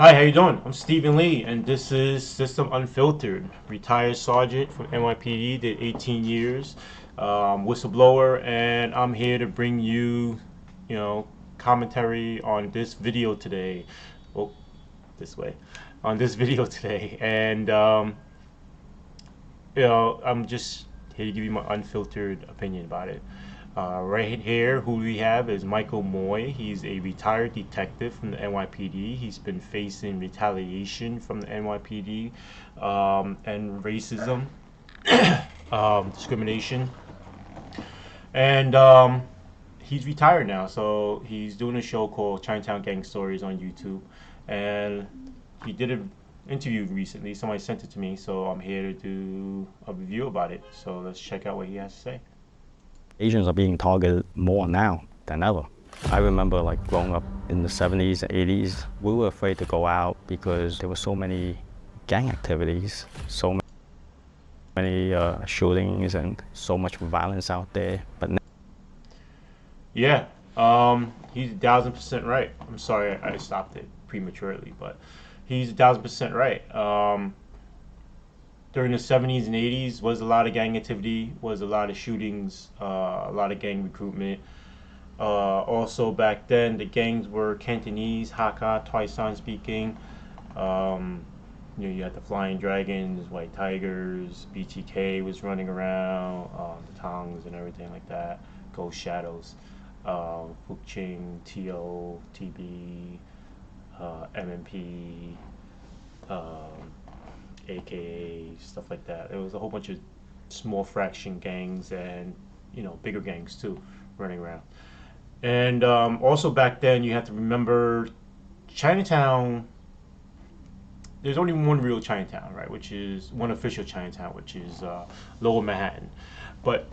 Hi, how you doing? I'm Stephen Lee, and this is System Unfiltered. Retired sergeant from NYPD, did 18 years, whistleblower, and I'm here to bring you, you know, commentary on this video today. Oh, this way, on this video today, and I'm just here to give you my unfiltered opinion about it. Right here, who we have is Michael Moy. He's a retired detective from the NYPD. He's been facing retaliation from the NYPD and racism, discrimination, and he's retired now. So he's doing a show called Chinatown Gang Stories on YouTube, and he did an interview recently. Somebody sent it to me, so I'm here to do a review about it. So let's check out what he has to say. Asians are being targeted more now than ever. I remember like growing up in the 70s and 80s, we were afraid to go out because there were so many gang activities, so many shootings and so much violence out there. But Yeah, he's 1,000% right. I'm sorry I stopped it prematurely, but he's 1,000% right. During the 70s and 80s was a lot of gang activity, was a lot of shootings, a lot of gang recruitment. Also back then, the gangs were Cantonese, Hakka, Twisan speaking. Um, you had the Flying Dragons, White Tigers, BTK was running around, the Tongs and everything like that. Ghost Shadows, Fuching, TO, TB, MMP, AKA, stuff like that. There was a whole bunch of small fraction gangs and bigger gangs too running around. And also back then, you have to remember Chinatown. There's only one real Chinatown, right? Which is one official Chinatown, which is Lower Manhattan. But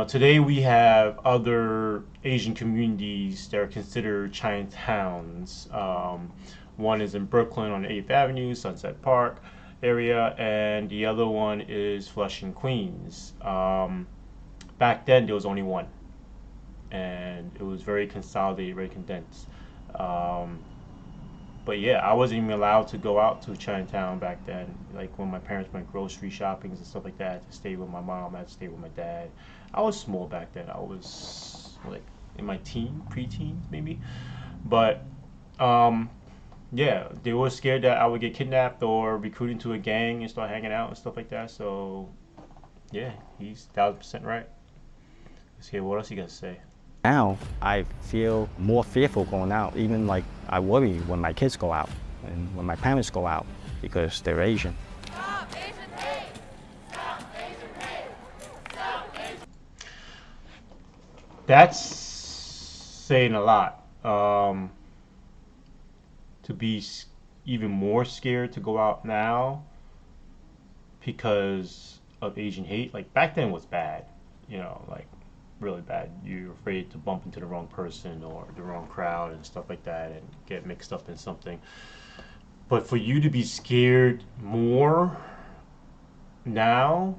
today we have other Asian communities that are considered Chinatowns. One is in Brooklyn on 8th Avenue, Sunset Park area, and the other one is Flushing, Queens. Back then, there was only one, and it was very consolidated, very condensed. Um, but yeah, I wasn't even allowed to go out to Chinatown back then. Like when my parents went grocery shopping and stuff like that, I had to stay with my mom. I had to stay with my dad. I was small back then. I was like in my preteens maybe. But um, yeah, they were scared that I would get kidnapped or recruited into a gang and start hanging out and stuff like that. So yeah, he's 1,000% right. Let's hear what else you got to say. now I feel more fearful going out. Even like I worry when my kids go out and when my parents go out because they're Asian. Stop Asian hate! Stop Asian hate! Stop Asian. That's saying a lot. To be even more scared to go out now because of Asian hate. Like back then was bad, like really bad. You're afraid to bump into the wrong person or the wrong crowd and stuff like that and get mixed up in something. But for you to be scared more now,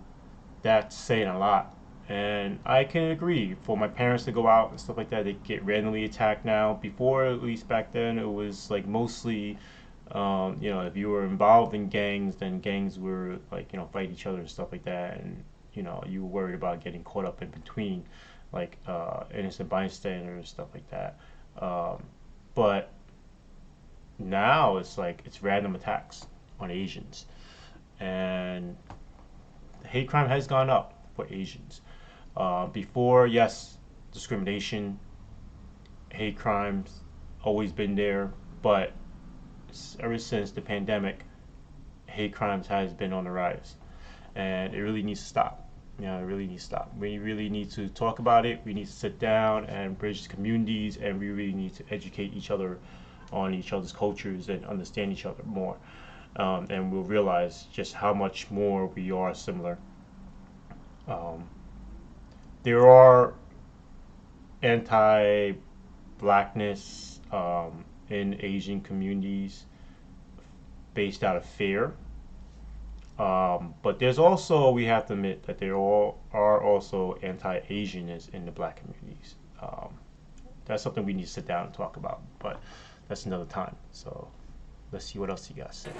that's saying a lot. And I can agree. For my parents to go out and stuff like that, they get randomly attacked now. Before, at least back then, it was like mostly, if you were involved in gangs, then gangs were like, fight each other and stuff like that. And, you were worried about getting caught up in between, like innocent bystanders and stuff like that. But now it's like, it's random attacks on Asians. And hate crime has gone up for Asians. Before, yes, discrimination, hate crimes, always been there, but ever since the pandemic, hate crimes has been on the rise, and it really needs to stop. It really needs to stop. We really need to talk about it. We need to sit down and bridge communities, and we really need to educate each other on each other's cultures and understand each other more. And we'll realize just how much more we are similar. Um, there are anti-blackness in Asian communities based out of fear. But there's also, we have to admit that there are also anti-Asianists in the black communities. That's something we need to sit down and talk about, but that's another time. So Let's see what else he got to say.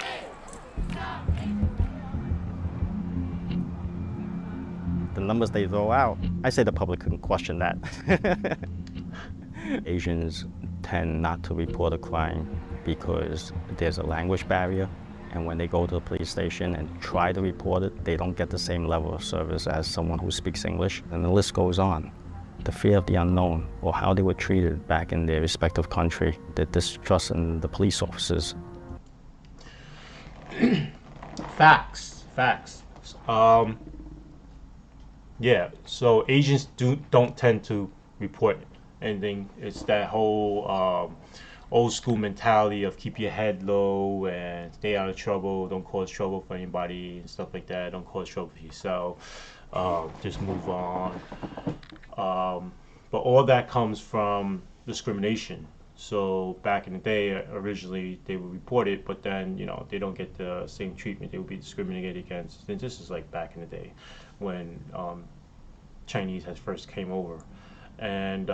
The numbers they throw out, I say the public can question that. Asians tend not to report a crime because there's a language barrier. And when they go to the police station and try to report it, they don't get the same level of service as someone who speaks English. And the list goes on. The fear of the unknown, or how they were treated back in their respective country, the distrust in the police officers. Facts. Yeah, so Asians don't tend to report anything. It's that whole old school mentality of keep your head low and stay out of trouble, don't cause trouble for anybody and stuff like that. Don't cause trouble for yourself. Just move on. But all that comes from discrimination. So back in the day, originally they would report it, but then they don't get the same treatment. They would be discriminated against. And this is like back in the day when Chinese has first came over, and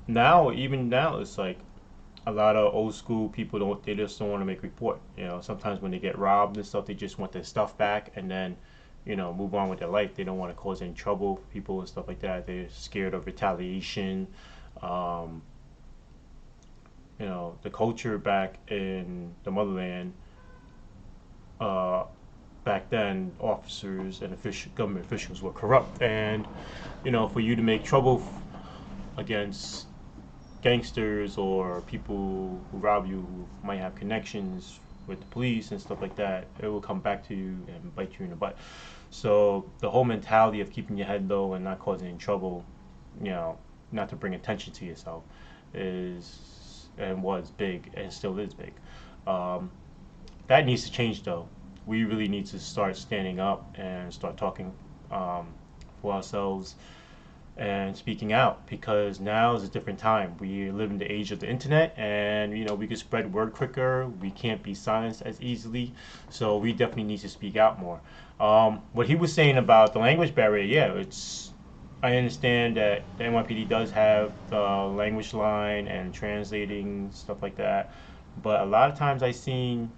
even now, it's like a lot of old school people they just don't want to make report. Sometimes when they get robbed and stuff, they just want their stuff back and then move on with their life. They don't want to cause any trouble for people and stuff like that. They're scared of retaliation. The culture back in the motherland, back then, officers and government officials were corrupt, and for you to make trouble against gangsters or people who rob you who might have connections with the police and stuff like that, it will come back to you and bite you in the butt. So the whole mentality of keeping your head low and not causing any trouble, not to bring attention to yourself, is and was big and still is big. That needs to change, though. We really need to start standing up and start talking for ourselves and speaking out, because now is a different time. We live in the age of the internet, and we can spread word quicker. We can't be silenced as easily, so we definitely need to speak out more. What he was saying about the language barrier, yeah, I understand that the NYPD does have the language line and translating stuff like that, but a lot of times I've seen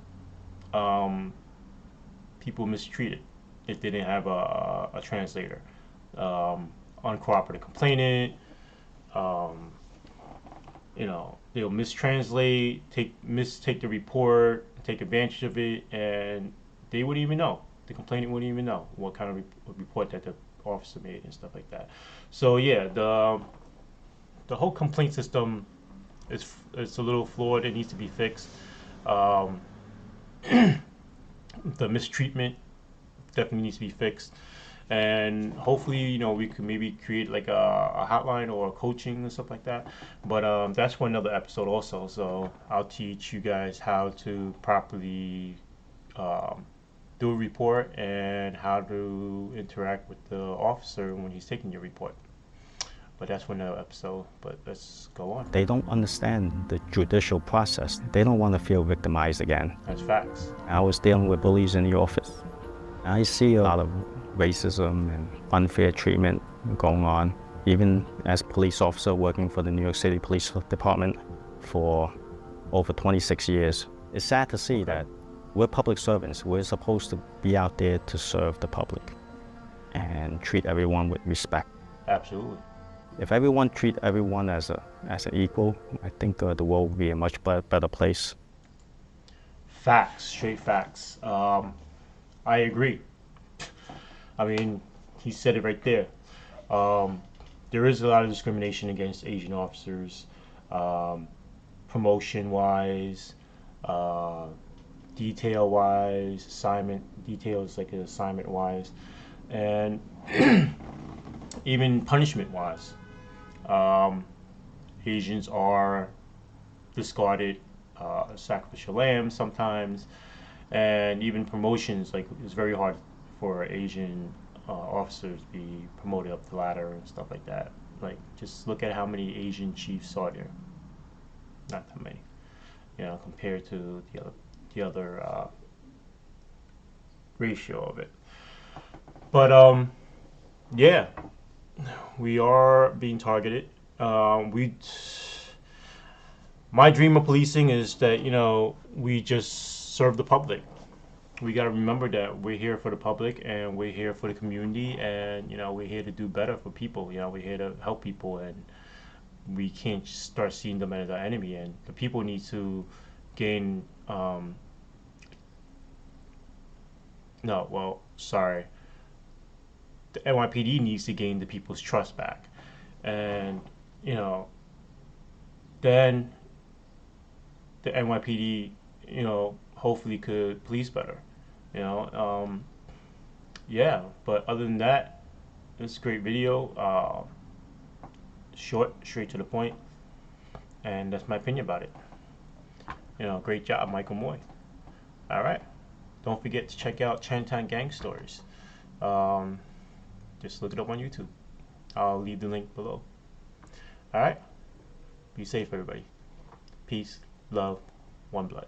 people mistreated if they didn't have a translator. Uncooperative complainant, they'll mistranslate, mistake the report, take advantage of it, and they wouldn't even know. The complainant wouldn't even know what kind of report that the officer made and stuff like that. So yeah, the whole complaint system is a little flawed. It needs to be fixed. The mistreatment definitely needs to be fixed. And hopefully, we could maybe create like a hotline or a coaching and stuff like that. But that's for another episode also. So I'll teach you guys how to properly do a report and how to interact with the officer when he's taking your report. But that's for another episode. But let's go on. They don't understand the judicial process. They don't want to feel victimized again. That's facts. I was dealing with bullies in the office. I see a lot of racism and unfair treatment going on, even as a police officer working for the New York City Police Department for over 26 years. It's sad to see that we're public servants. We're supposed to be out there to serve the public and treat everyone with respect. Absolutely. If everyone treat everyone as an equal, I think the world would be a much better place. Facts, straight facts. I agree. I mean, he said it right there. There is a lot of discrimination against Asian officers, promotion-wise, detail-wise, details like assignment-wise, and even punishment-wise. Asians are discarded sacrificial lambs sometimes, and even promotions, like it's very hard for Asian officers to be promoted up the ladder and stuff like that. Like, just look at how many Asian chiefs are there. Not that many, compared to the other ratio of it. But yeah, we are being targeted. My dream of policing is that, you know, we just serve the public. We got to remember that we're here for the public and we're here for the community, and you know, we're here to do better for people. You know, we're here to help people, and we can't start seeing them as our enemy. And the people need to gain no, well, sorry, the NYPD needs to gain the people's trust back, and you know, then the NYPD, you know, hopefully could police better. You know, yeah. But other than that, it's a great video. Short, straight to the point, and that's my opinion about it. You know, great job, Michael Moy. All right. Don't forget to check out Chinatown Gang Stories. Um, just look it up on YouTube. I'll leave the link below. All right. Be safe, everybody. Peace, love, one blood.